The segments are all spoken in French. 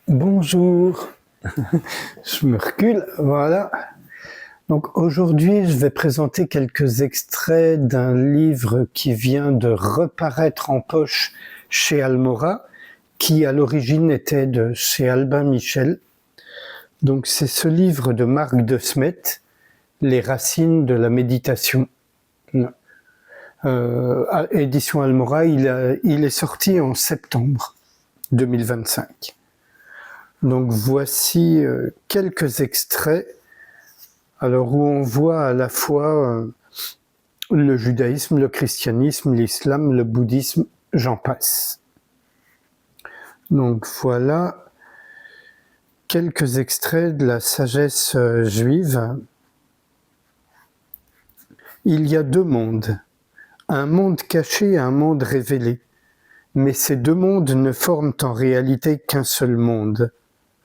Bonjour, je me recule, voilà. Donc aujourd'hui, je vais présenter quelques extraits d'un livre qui vient de reparaître en poche chez Almora, qui à l'origine était de chez Albin Michel. Donc c'est ce livre de Marc de Smet, Les racines de la méditation. Édition Almora, il est sorti en septembre 2025. Donc voici quelques extraits, alors où on voit à la fois le judaïsme, le christianisme, l'islam, le bouddhisme, j'en passe. Donc voilà quelques extraits de la sagesse juive. Il y a deux mondes, un monde caché et un monde révélé, mais ces deux mondes ne forment en réalité qu'un seul monde.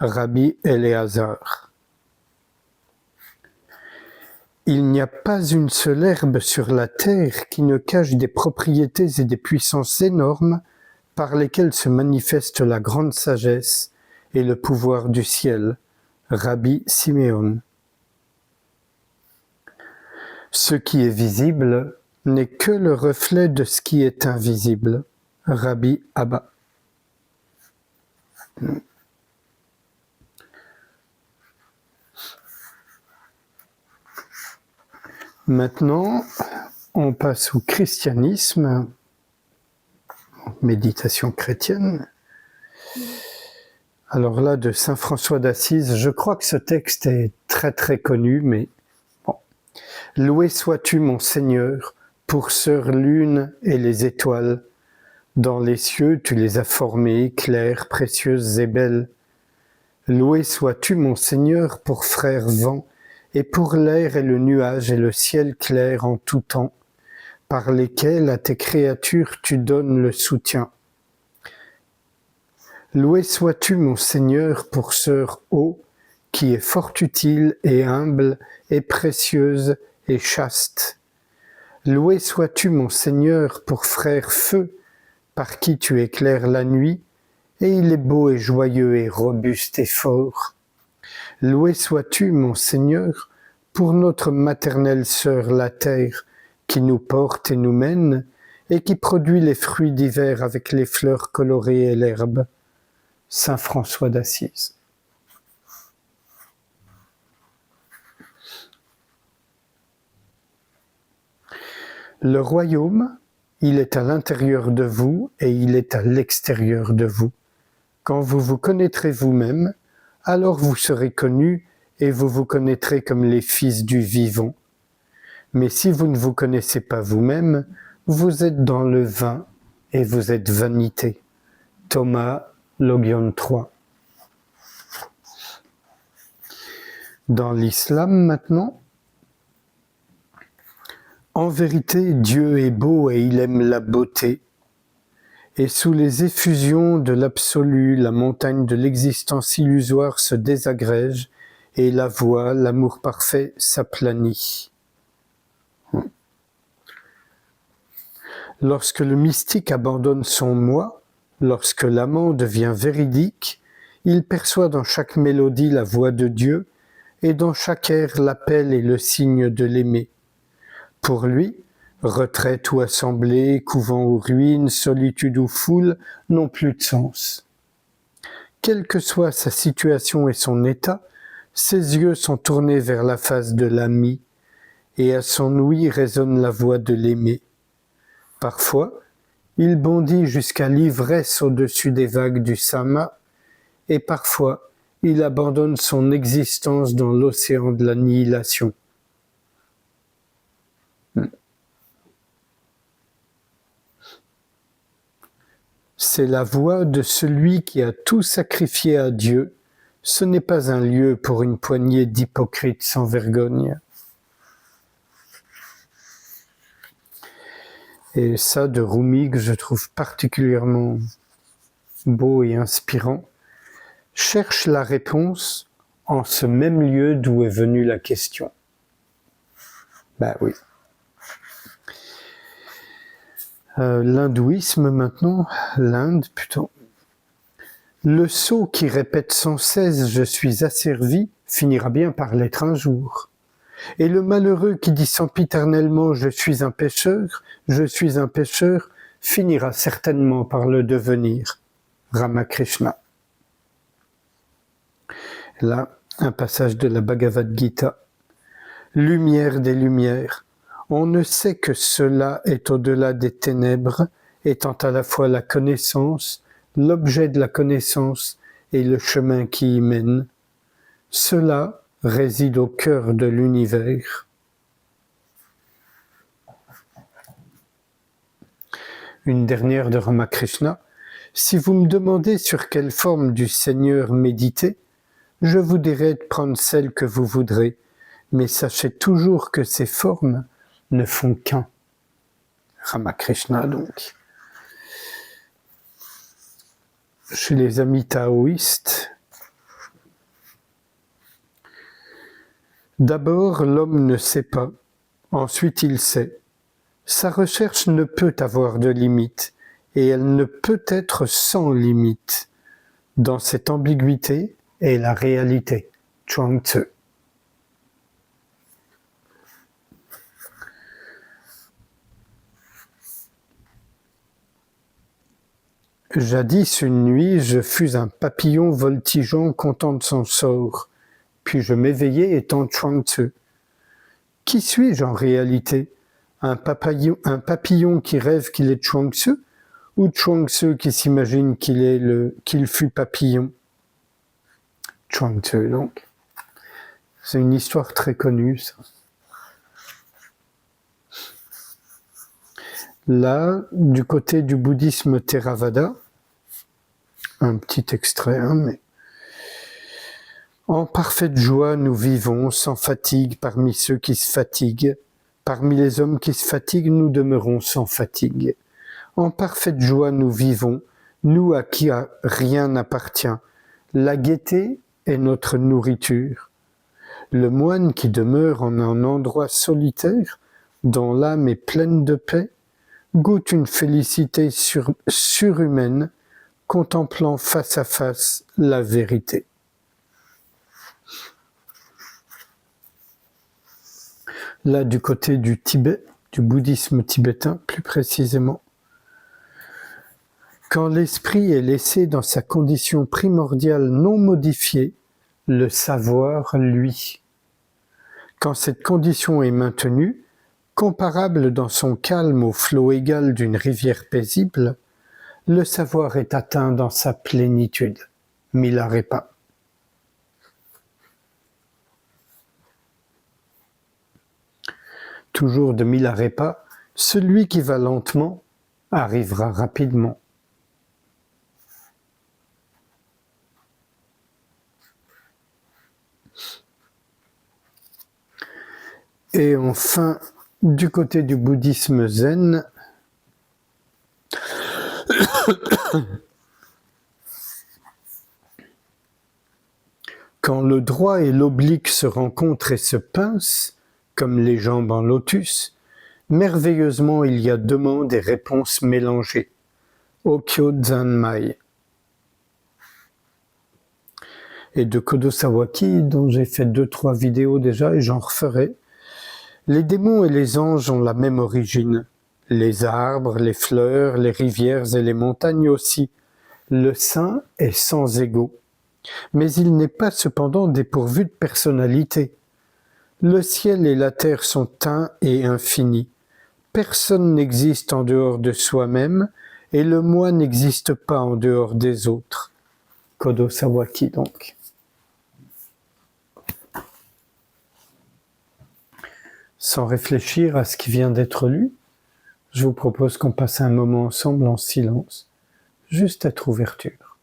Rabbi Eliezer. Il n'y a pas une seule herbe sur la terre qui ne cache des propriétés et des puissances énormes par lesquelles se manifeste la grande sagesse et le pouvoir du ciel. Rabbi Simeon. Ce qui est visible n'est que le reflet de ce qui est invisible. Rabbi Abba. Maintenant, on passe au christianisme, méditation chrétienne. Alors là, de saint François d'Assise, je crois que ce texte est très très connu, mais bon. Loué sois-tu, mon Seigneur, pour sœur lune et les étoiles. Dans les cieux, tu les as formées, claires, précieuses et belles. Loué sois-tu, mon Seigneur, pour frère vent, et pour l'air et le nuage et le ciel clair en tout temps, par lesquels à tes créatures tu donnes le soutien. Loué sois-tu, mon Seigneur, pour sœur eau, qui est fort utile et humble et précieuse et chaste. Loué sois-tu, mon Seigneur, pour frère feu, par qui tu éclaires la nuit, et il est beau et joyeux et robuste et fort. Loué sois-tu, mon Seigneur, pour notre maternelle sœur la terre, qui nous porte et nous mène, et qui produit les fruits d'hiver avec les fleurs colorées et l'herbe. Saint François d'Assise. Le royaume, il est à l'intérieur de vous et il est à l'extérieur de vous. Quand vous vous connaîtrez vous-même, alors vous serez connus et vous vous connaîtrez comme les fils du vivant. Mais si vous ne vous connaissez pas vous-même, vous êtes dans le vain et vous êtes vanité. Thomas, Logion 3. Dans l'islam maintenant, en vérité, Dieu est beau et il aime la beauté. Et sous les effusions de l'absolu, la montagne de l'existence illusoire se désagrège et la voie, l'amour parfait, s'aplanit. Lorsque le mystique abandonne son moi, lorsque l'amant devient véridique, il perçoit dans chaque mélodie la voix de Dieu et dans chaque air l'appel et le signe de l'aimer. Pour lui, retraite ou assemblée, couvent ou ruine, solitude ou foule n'ont plus de sens. Quelle que soit sa situation et son état, ses yeux sont tournés vers la face de l'ami, et à son ouïe résonne la voix de l'aimé. Parfois, il bondit jusqu'à l'ivresse au-dessus des vagues du Sama, et parfois, il abandonne son existence dans l'océan de l'annihilation. C'est la voix de celui qui a tout sacrifié à Dieu. Ce n'est pas un lieu pour une poignée d'hypocrites sans vergogne. Et ça, de Rumi, que je trouve particulièrement beau et inspirant, cherche la réponse en ce même lieu d'où est venue la question. Ben oui. L'hindouisme maintenant, l'Inde plutôt. Le sot qui répète sans cesse « je suis asservi » finira bien par l'être un jour. Et le malheureux qui dit sempiternellement « je suis un pécheur », finira certainement par le devenir. Ramakrishna. Là, un passage de la Bhagavad Gita. Lumière des lumières, on ne sait que cela est au-delà des ténèbres, étant à la fois la connaissance, l'objet de la connaissance et le chemin qui y mène. Cela réside au cœur de l'univers. Une dernière de Ramakrishna. Si vous me demandez sur quelle forme du Seigneur méditer, je vous dirai de prendre celle que vous voudrez, mais sachez toujours que ces formes ne font qu'un. Ramakrishna donc. Chez les amis taoïstes, d'abord l'homme ne sait pas, ensuite il sait. Sa recherche ne peut avoir de limite, et elle ne peut être sans limite. Dans cette ambiguïté est la réalité. Chuang Tzu. Jadis une nuit, je fus un papillon voltigeant content de son sort. Puis je m'éveillai étant Chuang Tzu. Qui suis-je en réalité ? Un papillon qui rêve qu'il est Chuang Tzu ou Chuang Tzu qui s'imagine qu'il fut papillon ? Chuang Tzu donc. C'est une histoire très connue ça. Là, du côté du bouddhisme Theravada, un petit extrait, mais en parfaite joie, nous vivons sans fatigue parmi ceux qui se fatiguent. Parmi les hommes qui se fatiguent, nous demeurons sans fatigue. En parfaite joie, nous vivons, nous à qui rien n'appartient. La gaieté est notre nourriture. Le moine qui demeure en un endroit solitaire, dont l'âme est pleine de paix, goûte une félicité surhumaine, contemplant face à face la vérité. Là, du côté du Tibet, du bouddhisme tibétain plus précisément, quand l'esprit est laissé dans sa condition primordiale non modifiée, le savoir, lui. Quand cette condition est maintenue, comparable dans son calme au flot égal d'une rivière paisible, le savoir est atteint dans sa plénitude. Milarepa. Toujours de Milarepa, celui qui va lentement arrivera rapidement. Et enfin, du côté du bouddhisme zen, quand le droit et l'oblique se rencontrent et se pincent, comme les jambes en lotus, merveilleusement il y a demande et réponse mélangées. Okyo Zanmai. Et de Kodo Sawaki, dont j'ai fait 2-3 vidéos déjà et j'en referai. Les démons et les anges ont la même origine. Les arbres, les fleurs, les rivières et les montagnes aussi. Le saint est sans égaux. Mais il n'est pas cependant dépourvu de personnalité. Le ciel et la terre sont un et infini. Personne n'existe en dehors de soi-même, et le moi n'existe pas en dehors des autres. Kodo Sawaki donc. Sans réfléchir à ce qui vient d'être lu, je vous propose qu'on passe un moment ensemble en silence, juste être ouverture.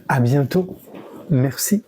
À bientôt. Merci.